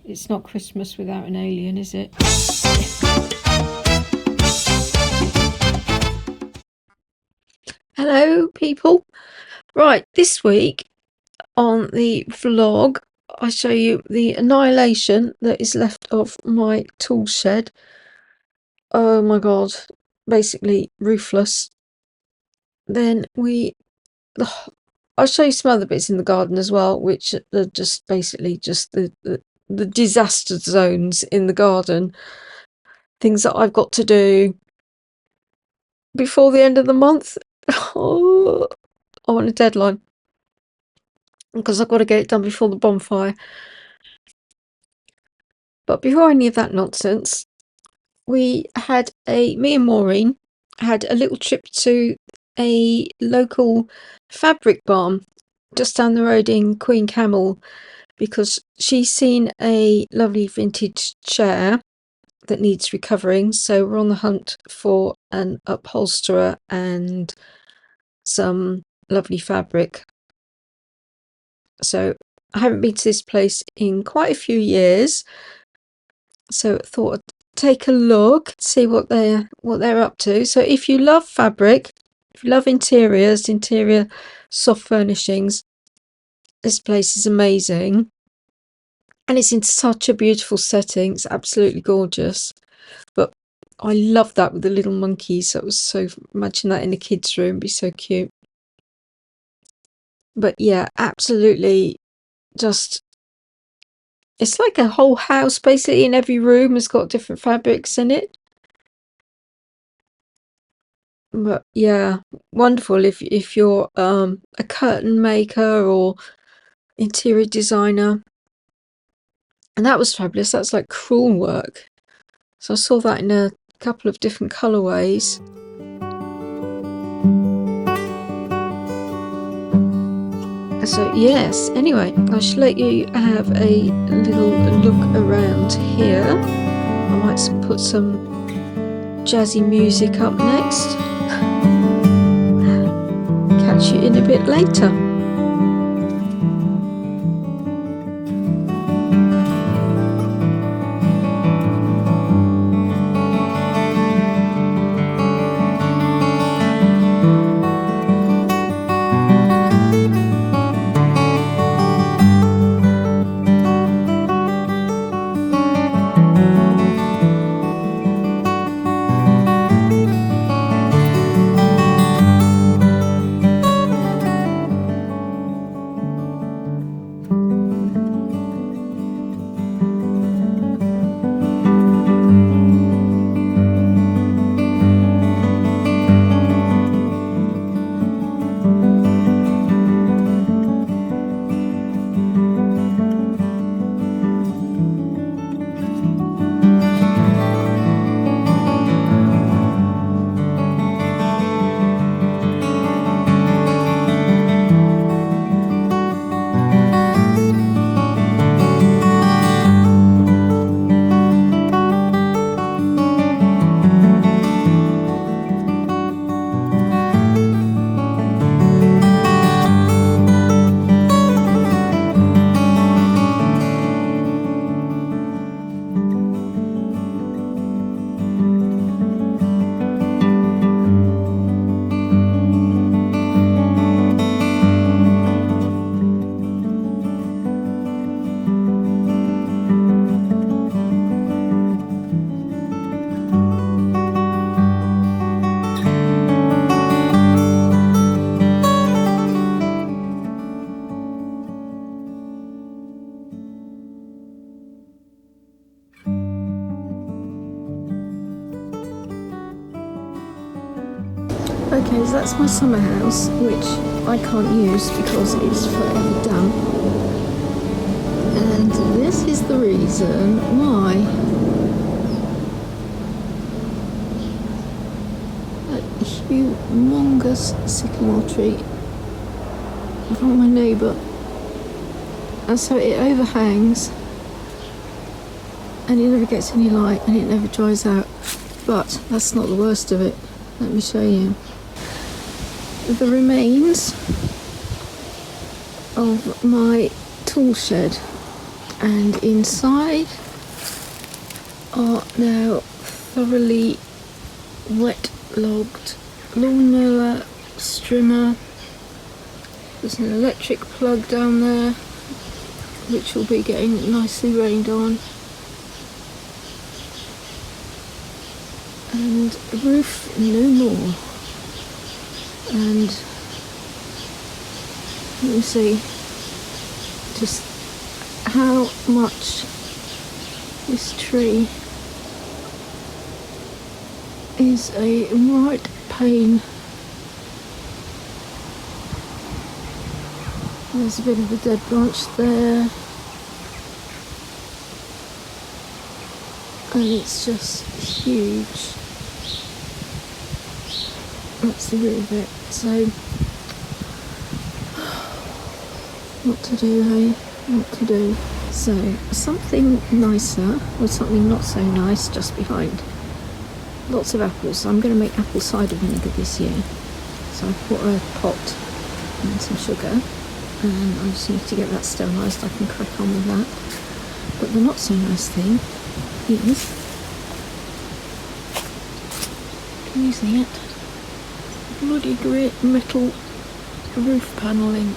It's not Christmas without an alien, is it? Hello, people. Right, this week on the vlog, I show you the annihilation that is left of my tool shed. Oh my god, basically roofless. Then I'll show you some other bits in the garden as well, which are just basically just the disaster zones in the garden. Things that I've got to do before the end of the month. Oh, I want a deadline because I've got to get it done before the bonfire. But before any of that nonsense, me and Maureen had a little trip to a local fabric barn just down the road in Queen Camel because she's seen a lovely vintage chair that needs recovering. So we're on the hunt for an upholsterer and some lovely fabric. So I haven't been to this place in quite a few years, so I thought I'd take a look, see what they're up to. So if you love fabric, if you love interior soft furnishings, this place is amazing. And it's in such a beautiful setting. It's absolutely gorgeous. But I love that with the little monkeys. That was so, imagine that in the kids' room, it'd be so cute. But yeah, absolutely just, it's like a whole house basically, in every room has got different fabrics in it. But yeah, wonderful if you're a curtain maker or interior designer. And that was fabulous. That's like crewel work. So I saw that in a couple of different colorways. So yes, anyway, I shall let you have a little look around here. I might put some jazzy music up next. Catch you in a bit later. Okay, so that's my summer house, which I can't use because it's forever damp. And this is the reason why that humongous sycamore tree from my neighbour. And so it overhangs and it never gets any light and it never dries out. But that's not the worst of it. Let me show you. The remains of my tool shed. and inside are now thoroughly wet logged lawnmower, strimmer. There's an electric plug down there which will be getting nicely rained on, and roof no more. And let me see just how much this tree is a right pain. There's a bit of a dead branch there, and it's just huge. That's the root of it. So, what to do, hey? What to do? So, something nicer, or something not so nice, just behind. Lots of apples. So I'm going to make apple cider vinegar this year. So I've bought a pot and some sugar, and I just need to get that sterilised. I can crack on with that. But the not so nice thing is using it. Bloody great metal roof panelling.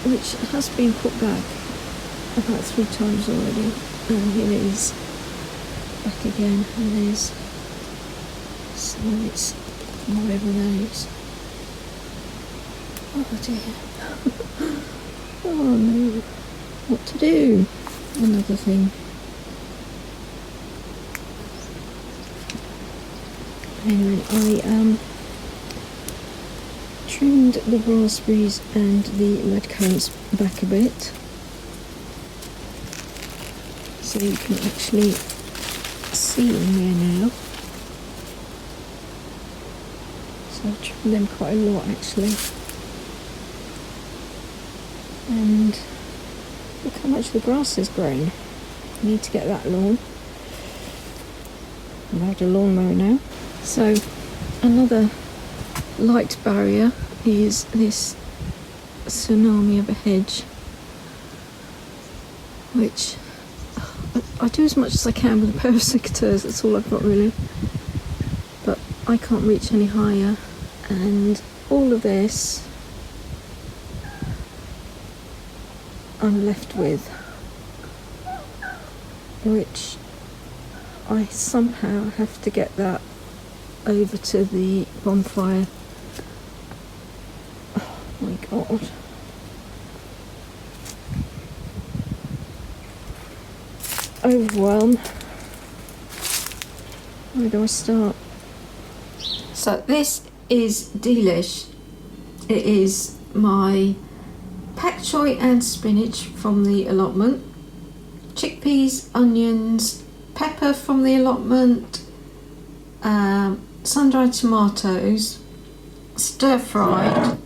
Which has been put back about 3 times already, and here it is back again, and there's some of its whatever that is. Oh dear. Oh no. What to do? Another thing. Anyway, I trimmed the raspberries and the red currants back a bit, so you can actually see them there now. So I've trimmed them quite a lot actually. And look how much the grass has grown. I need to get that lawn. I've had a lawnmower now. So another light barrier is this tsunami of a hedge, which I do as much as I can with a pair of secateurs. That's all I've got really, but I can't reach any higher. And all of this I'm left with, which I somehow have to get that over to the bonfire. Oh my god. Overwhelm. Where do I start? So this is delish. It is my pak choi and spinach from the allotment, chickpeas, onions, pepper from the allotment, sun-dried tomatoes, stir-fried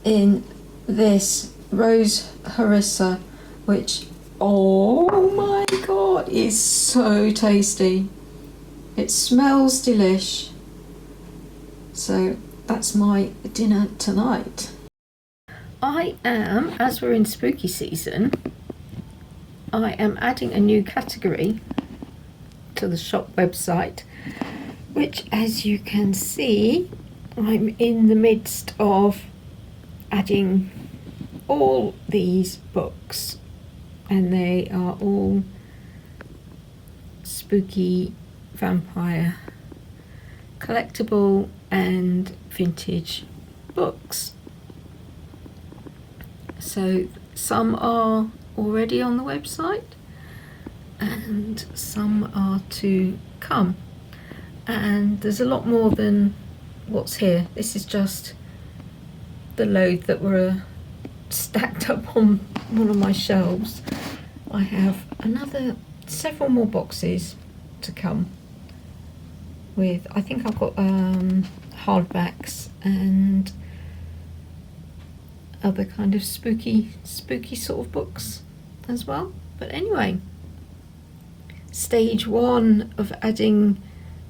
in this rose harissa, which, oh my god, is so tasty. It smells delish. So that's my dinner tonight. I am, as we're in spooky season, I am adding a new category to the shop website, which, as you can see, I'm in the midst of adding all these books, and they are all spooky, vampire, collectible and vintage books. So some are already on the website and some are to come, and there's a lot more than what's here. This is just the load that were stacked up on one of my shelves. I have several more boxes to come with. I think I've got hardbacks and other kind of spooky sort of books as well. But anyway, stage 1 of adding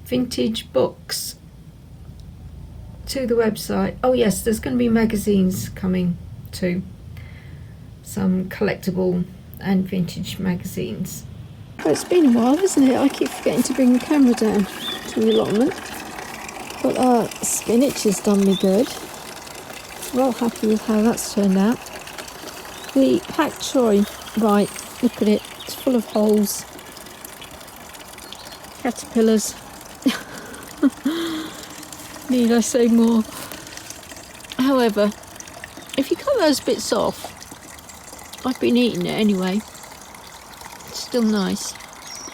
vintage books to the website. Oh yes, there's going to be magazines coming too. Some collectible and vintage magazines. Well, it's been a while, hasn't it? I keep forgetting to bring the camera down to the allotment. But spinach has done me good. Well happy with how that's turned out. The pak choi, right, look at it. It's full of holes. Caterpillars. Need I say more? However, if you cut those bits off, I've been eating it anyway. It's still nice.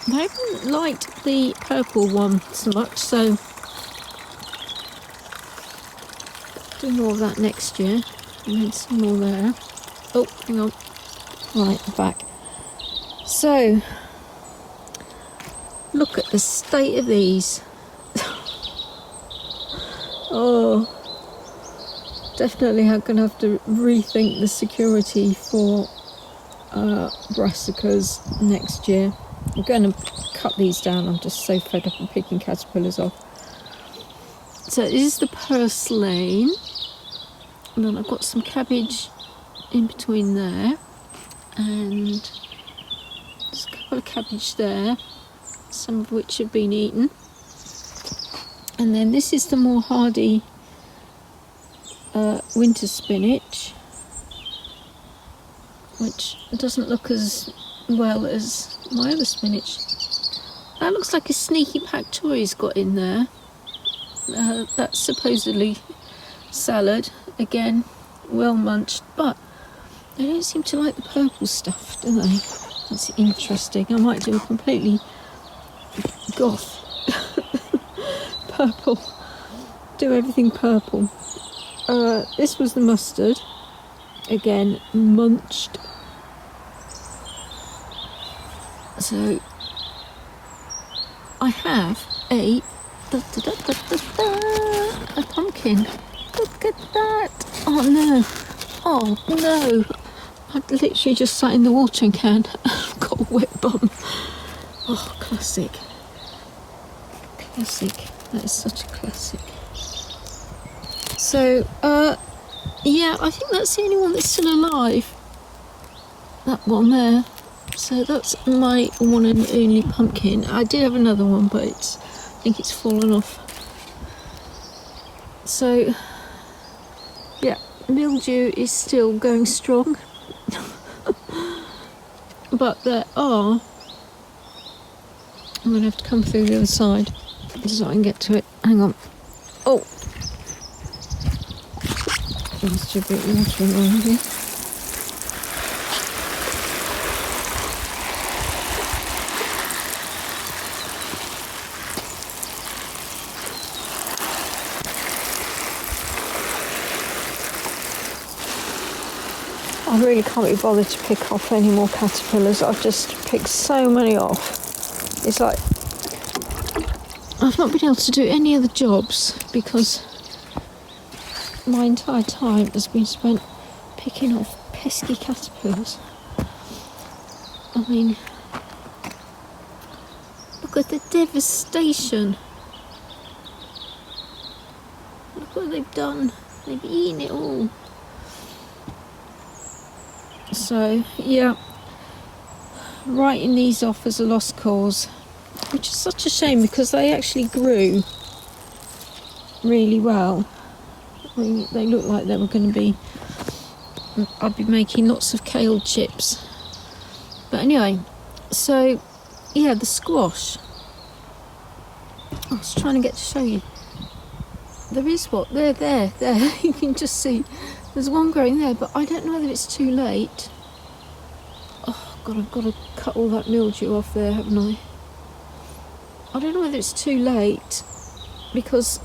I haven't liked the purple one so much, so do more of that next year. And then some more there. Oh, hang on. Right, back. So, look at the state of these. Oh, definitely I'm going to have to rethink the security for brassicas next year. I'm going to cut these down. I'm just so fed up of picking caterpillars off. So this is the purslane, and then I've got some cabbage in between there, and there's a couple of cabbage there, some of which have been eaten. And then this is the more hardy winter spinach, which doesn't look as well as my other spinach. That looks like a sneaky pak choi's got in there. That's supposedly salad, again, well munched, but they don't seem to like the purple stuff, do they? That's interesting. I might do a completely goth purple, do everything purple. This was the mustard, again munched. So I have a pumpkin. Look at that. Oh no, oh no, I'd literally just sat in the watering can and got a wet bum. Oh, classic. That is such a classic. So, yeah, I think that's the only one that's still alive. That one there. So that's my one and only pumpkin. I did have another one, but I think it's fallen off. So, yeah, mildew is still going strong. But there are... I'm going to have to come through the other side so I can get to it. Hang on. Oh! Must have a bit of water around here. I really can't be bothered to pick off any more caterpillars. I've just picked so many off. It's like I've not been able to do any other jobs because my entire time has been spent picking off pesky caterpillars. I mean, look at the devastation. Look what they've done. They've eaten it all. So, yeah, writing these off as a lost cause, which is such a shame because they actually grew really well. I mean, they looked like they were going to be... I'd be making lots of kale chips. But anyway, so, yeah, the squash. I was trying to get to show you. There is what? There. You can just see. There's one growing there, but I don't know whether it's too late. Oh, God, I've got to cut all that mildew off there, haven't I? I don't know whether it's too late because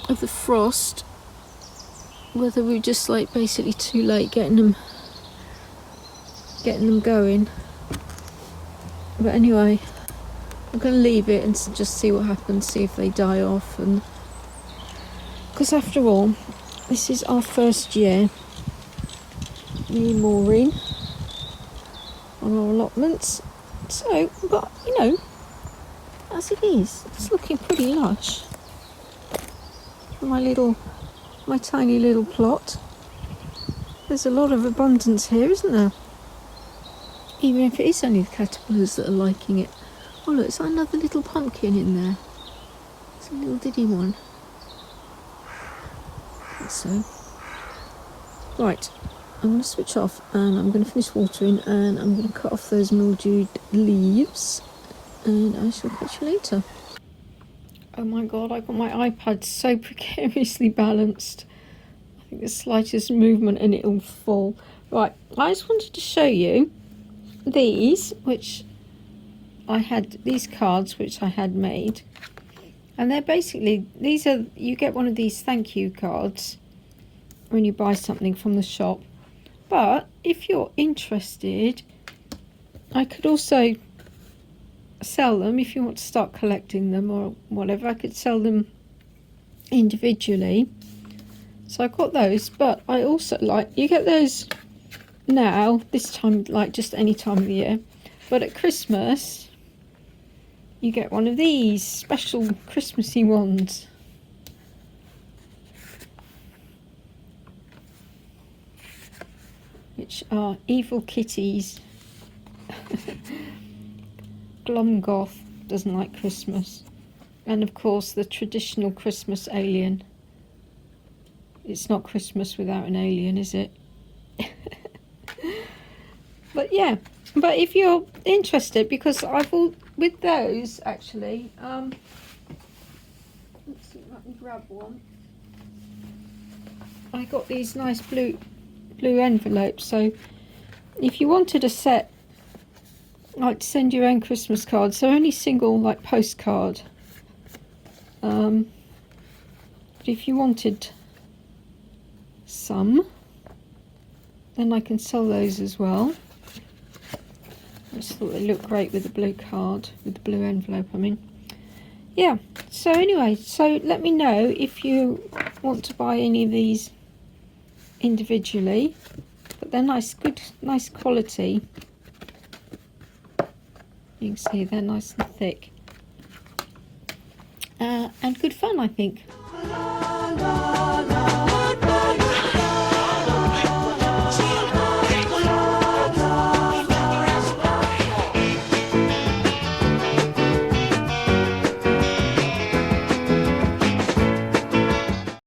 of the frost. Whether we're just like basically too late getting them going. But anyway, I'm going to leave it and just see what happens, see if they die off. And because after all, this is our first year, me and Maureen, on our allotments. So, but you know, as it is, it's looking pretty lush. my tiny little plot. There's a lot of abundance here, isn't there? Even if it is only the caterpillars that are liking it. Oh look, it's another little pumpkin in there. It's a little diddy one. Like so. Right, I'm going to switch off and I'm going to finish watering and I'm going to cut off those mildewed leaves and I shall catch you later. Oh my god, I've got my iPad so precariously balanced. I think the slightest movement and it'll fall. Right, I just wanted to show you these, which I had, these cards which I had made. And they're basically, you get one of these thank you cards when you buy something from the shop. But if you're interested, I could also sell them if you want to start collecting them or whatever. I could sell them individually. So I got those, but I also you get those now, this time, like just any time of the year. But at Christmas, you get one of these special Christmassy ones. Which are evil kitties. Glumgoth doesn't like Christmas. And of course the traditional Christmas alien. It's not Christmas without an alien, is it? But yeah, but if you're interested, because I've all, with those actually, let's see, let me grab one. I got these nice blue envelopes, so if you wanted a set, like to send your own Christmas cards, so only single like postcard, but if you wanted some, then I can sell those as well. I just thought they looked great with the blue card, with the blue envelope, I mean. Yeah, so anyway, so let me know if you want to buy any of these individually, but they're nice, good, nice quality. You can see they're nice and thick, and good fun, I think.